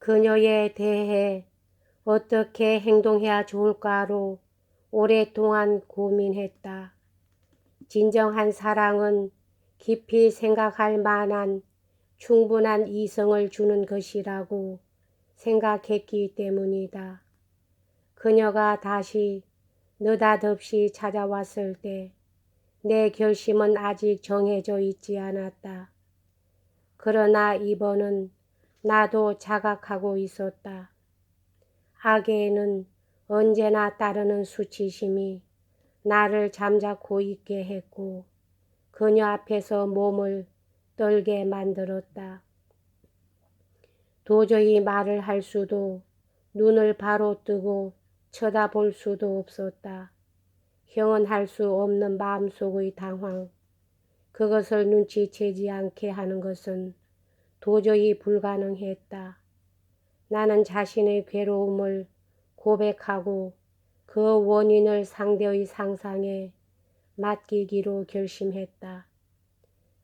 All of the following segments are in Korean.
그녀에 대해 어떻게 행동해야 좋을까로 오랫동안 고민했다. 진정한 사랑은 깊이 생각할 만한 충분한 이성을 주는 것이라고 생각했기 때문이다. 그녀가 다시 느닷없이 찾아왔을 때 내 결심은 아직 정해져 있지 않았다. 그러나 이번은 나도 자각하고 있었다. 악에는 언제나 따르는 수치심이 나를 잠자코 있게 했고 그녀 앞에서 몸을 떨게 만들었다. 도저히 말을 할 수도 눈을 바로 뜨고 쳐다볼 수도 없었다. 형언할 수 없는 마음속의 당황, 그것을 눈치채지 않게 하는 것은 도저히 불가능했다. 나는 자신의 괴로움을 고백하고 그 원인을 상대의 상상에 맡기기로 결심했다.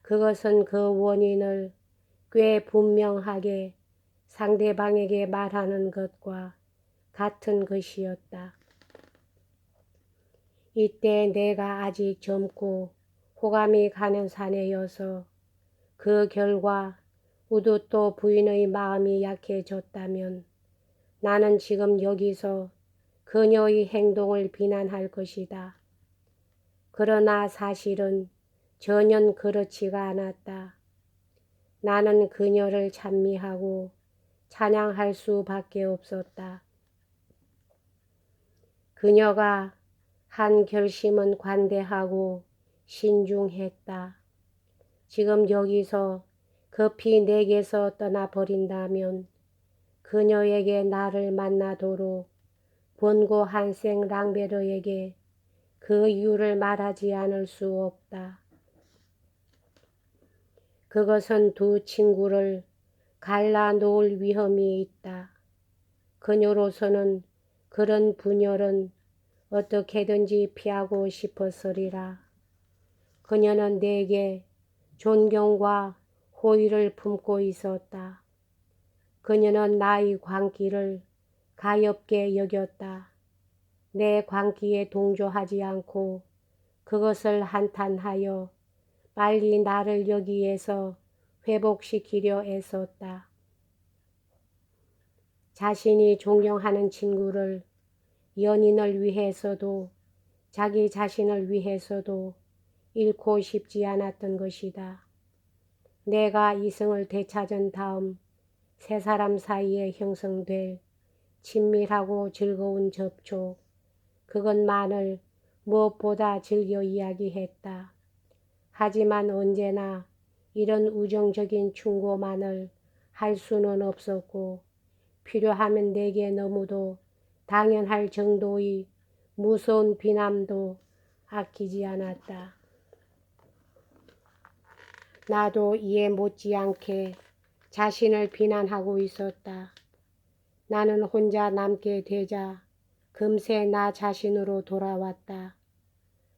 그것은 그 원인을 꽤 분명하게 상대방에게 말하는 것과 같은 것이었다. 이때 내가 아직 젊고 호감이 가는 사내여서 그 결과 우두또 부인의 마음이 약해졌다면 나는 지금 여기서 그녀의 행동을 비난할 것이다. 그러나 사실은 전혀 그렇지가 않았다. 나는 그녀를 찬미하고 찬양할 수밖에 없었다. 그녀가 한 결심은 관대하고 신중했다. 지금 여기서 급히 내게서 떠나버린다면 그녀에게 나를 만나도록 본고 한생 랑베르에게 그 이유를 말하지 않을 수 없다. 그것은 두 친구를 갈라놓을 위험이 있다. 그녀로서는 그런 분열은 어떻게든지 피하고 싶었으리라. 그녀는 내게 존경과 호의를 품고 있었다. 그녀는 나의 광기를 가엾게 여겼다. 내 광기에 동조하지 않고 그것을 한탄하여 빨리 나를 여기에서 회복시키려 애썼다. 자신이 존경하는 친구를 연인을 위해서도 자기 자신을 위해서도 잃고 싶지 않았던 것이다. 내가 이성을 되찾은 다음 세 사람 사이에 형성될 친밀하고 즐거운 접촉, 그것만을 무엇보다 즐겨 이야기했다. 하지만 언제나 이런 우정적인 충고만을 할 수는 없었고 필요하면 내게 너무도 당연할 정도의 무서운 비난도 아끼지 않았다. 나도 이에 못지않게 자신을 비난하고 있었다. 나는 혼자 남게 되자 금세 나 자신으로 돌아왔다.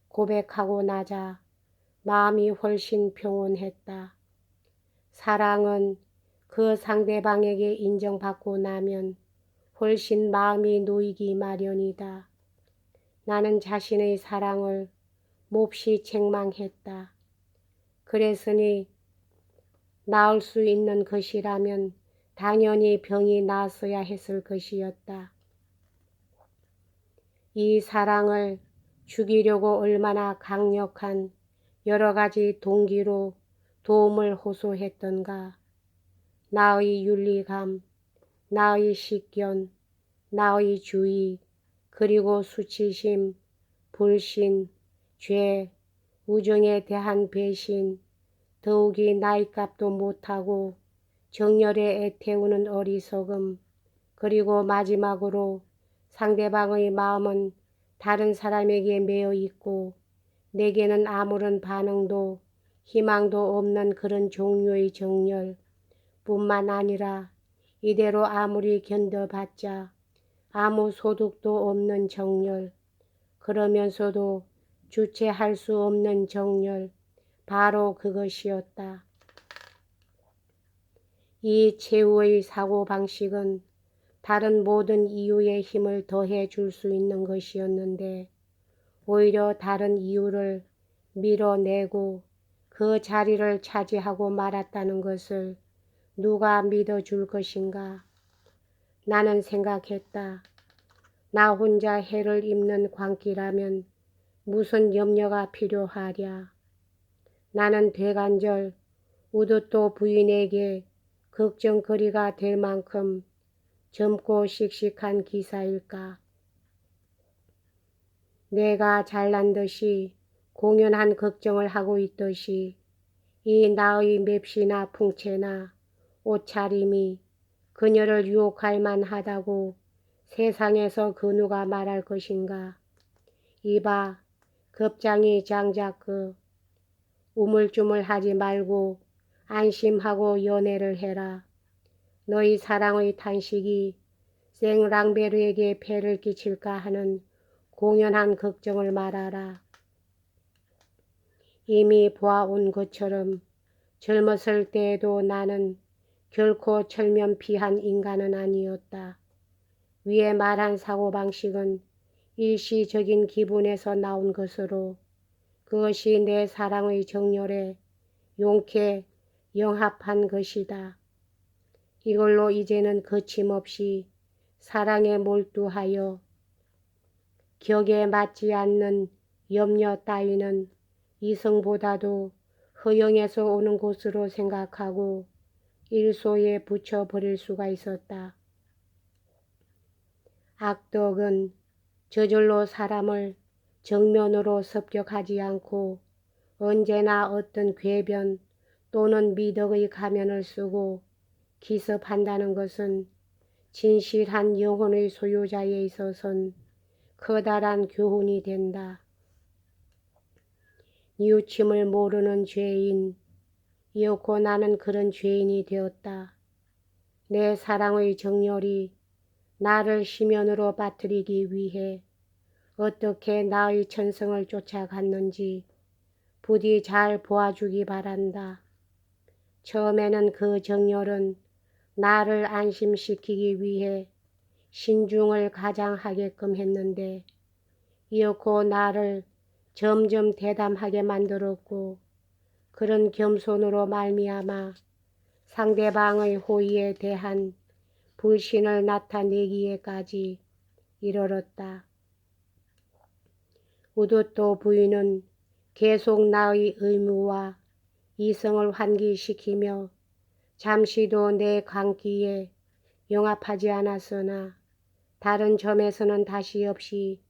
고백하고 나자 마음이 훨씬 평온했다. 사랑은 그 상대방에게 인정받고 나면 훨씬 마음이 놓이기 마련이다. 나는 자신의 사랑을 몹시 책망했다. 그랬으니 나을 수 있는 것이라면 당연히 병이 나았어야 했을 것이었다. 이 사랑을 죽이려고 얼마나 강력한 여러 가지 동기로 도움을 호소했던가. 나의 윤리감, 나의 식견, 나의 주의, 그리고 수치심, 불신, 죄, 우정에 대한 배신, 더욱이 나이값도 못하고 정열에 애태우는 어리석음, 그리고 마지막으로 상대방의 마음은 다른 사람에게 매여 있고 내게는 아무런 반응도 희망도 없는 그런 종류의 정열 뿐만 아니라 이대로 아무리 견뎌봤자 아무 소득도 없는 정열, 그러면서도 주체할 수 없는 정열, 바로 그것이었다. 이 최후의 사고방식은 다른 모든 이유에 힘을 더해 줄 수 있는 것이었는데 오히려 다른 이유를 밀어내고 그 자리를 차지하고 말았다는 것을 누가 믿어줄 것인가. 나는 생각했다. 나 혼자 해를 입는 광기라면 무슨 염려가 필요하랴. 나는 대간절 우두또 부인에게 걱정거리가 될 만큼 젊고 씩씩한 기사일까. 내가 잘난 듯이 공연한 걱정을 하고 있듯이 이 나의 맵시나 풍채나 옷차림이 그녀를 유혹할 만하다고 세상에서 그 누가 말할 것인가. 이봐, 겁장이 장작 우물쭈물하지 말고 안심하고 연애를 해라. 너희 사랑의 탄식이 생랑베르에게 폐를 끼칠까 하는 공연한 걱정을 말아라. 이미 보아온 것처럼 젊었을 때에도 나는 결코 철면피한 인간은 아니었다. 위에 말한 사고방식은 일시적인 기분에서 나온 것으로 그것이 내 사랑의 정열에 용케 영합한 것이다. 이걸로 이제는 거침없이 사랑에 몰두하여 격에 맞지 않는 염려 따위는 이성보다도 허영에서 오는 곳으로 생각하고 일소에 붙여버릴 수가 있었다. 악덕은 저절로 사람을 정면으로 습격하지 않고 언제나 어떤 궤변 또는 미덕의 가면을 쓰고 기습한다는 것은 진실한 영혼의 소유자에 있어선 커다란 교훈이 된다. 뉘우침을 모르는 죄인이었고 나는 그런 죄인이 되었다. 내 사랑의 정열이 나를 심연으로 빠뜨리기 위해 어떻게 나의 천성을 쫓아갔는지 부디 잘 보아주기 바란다. 처음에는 그 정열은 나를 안심시키기 위해 신중을 가장하게끔 했는데 이었고 나를 점점 대담하게 만들었고 그런 겸손으로 말미암아 상대방의 호의에 대한 불신을 나타내기에까지 이르렀다. 우두또 부인은 계속 나의 의무와 이성을 환기시키며 잠시도 내 광기에 영합하지 않았으나 다른 점에서는 다시 없이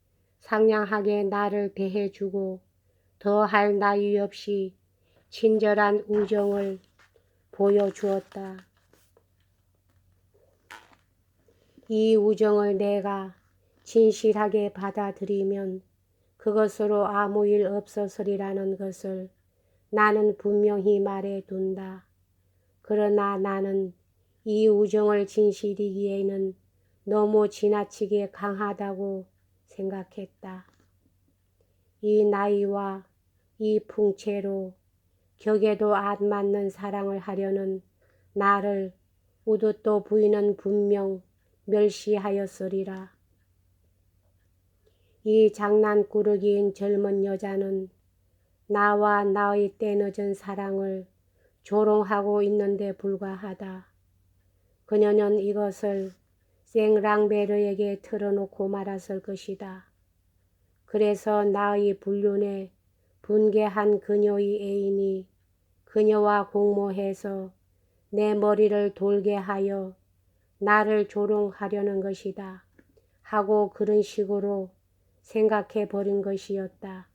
상냥하게 나를 대해주고 더할 나위 없이 친절한 우정을 보여주었다. 이 우정을 내가 진실하게 받아들이면 그것으로 아무 일 없었으리라는 것을 나는 분명히 말해둔다. 그러나 나는 이 우정을 진실이기에는 너무 지나치게 강하다고 생각했다. 이 나이와 이 풍채로 격에도 안 맞는 사랑을 하려는 나를 우두또 부인은 분명 멸시하였으리라. 이 장난꾸러기인 젊은 여자는 나와 나의 때늦은 사랑을 조롱하고 있는데 불과하다. 그녀는 이것을 생랑베르에게 털어놓고 말았을 것이다. 그래서 나의 불륜에 분개한 그녀의 애인이 그녀와 공모해서 내 머리를 돌게 하여 나를 조롱하려는 것이다 하고 그런 식으로 생각해 버린 것이었다.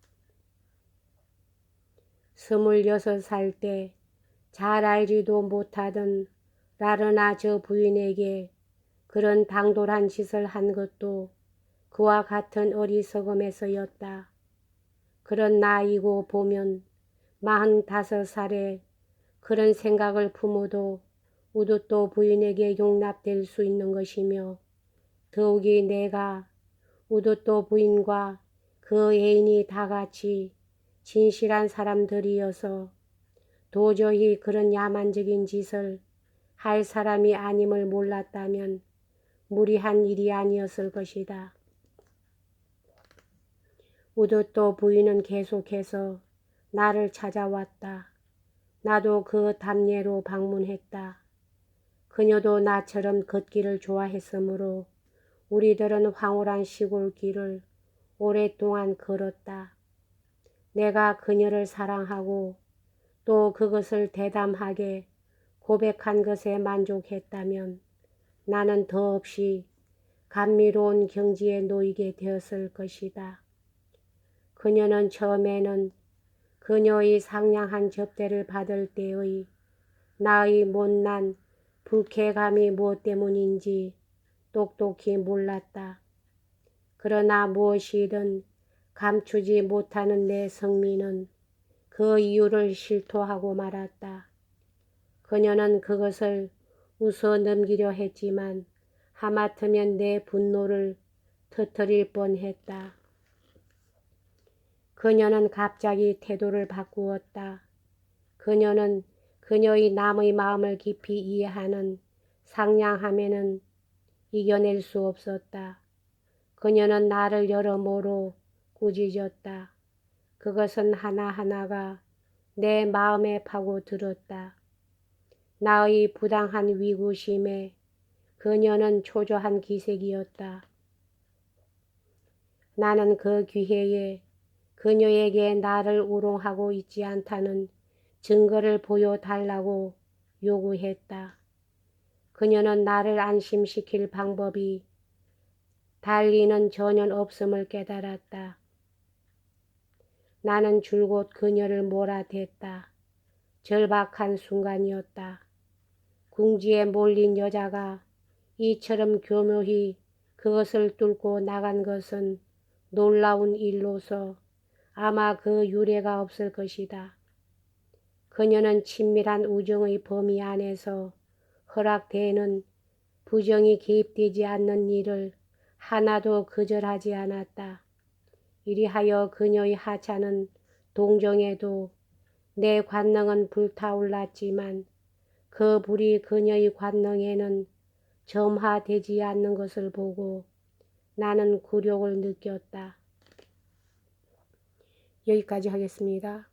26살 때 잘 알지도 못하던 라르나 저 부인에게 그런 당돌한 짓을 한 것도 그와 같은 어리석음에서였다. 그런 나이고 보면 45살에 그런 생각을 품어도 우두또 부인에게 용납될 수 있는 것이며 더욱이 내가 우두또 부인과 그 애인이 다같이 진실한 사람들이어서 도저히 그런 야만적인 짓을 할 사람이 아님을 몰랐다면 무리한 일이 아니었을 것이다. 우두또 부인은 계속해서 나를 찾아왔다. 나도 그 담례로 방문했다. 그녀도 나처럼 걷기를 좋아했으므로 우리들은 황홀한 시골길을 오랫동안 걸었다. 내가 그녀를 사랑하고 또 그것을 대담하게 고백한 것에 만족했다면 나는 더없이 감미로운 경지에 놓이게 되었을 것이다. 그녀는 처음에는 그녀의 상냥한 접대를 받을 때의 나의 못난 불쾌감이 무엇 때문인지 똑똑히 몰랐다. 그러나 무엇이든 감추지 못하는 내 성미는 그 이유를 실토하고 말았다. 그녀는 그것을 웃어 넘기려 했지만 하마터면 내 분노를 터뜨릴 뻔했다. 그녀는 갑자기 태도를 바꾸었다. 그녀는 그녀의 남의 마음을 깊이 이해하는 상냥함에는 이겨낼 수 없었다. 그녀는 나를 여러모로 꾸짖었다. 그것은 하나하나가 내 마음에 파고들었다. 나의 부당한 위구심에 그녀는 초조한 기색이었다. 나는 그 기회에 그녀에게 나를 우롱하고 있지 않다는 증거를 보여달라고 요구했다. 그녀는 나를 안심시킬 방법이 달리는 전혀 없음을 깨달았다. 나는 줄곧 그녀를 몰아댔다. 절박한 순간이었다. 궁지에 몰린 여자가 이처럼 교묘히 그것을 뚫고 나간 것은 놀라운 일로서 아마 그 유례가 없을 것이다. 그녀는 친밀한 우정의 범위 안에서 허락되는 부정이 개입되지 않는 일을 하나도 거절하지 않았다. 이리하여 그녀의 하찮은 동정에도 내 관능은 불타올랐지만 그 불이 그녀의 관능에는 점화되지 않는 것을 보고 나는 굴욕을 느꼈다. 여기까지 하겠습니다.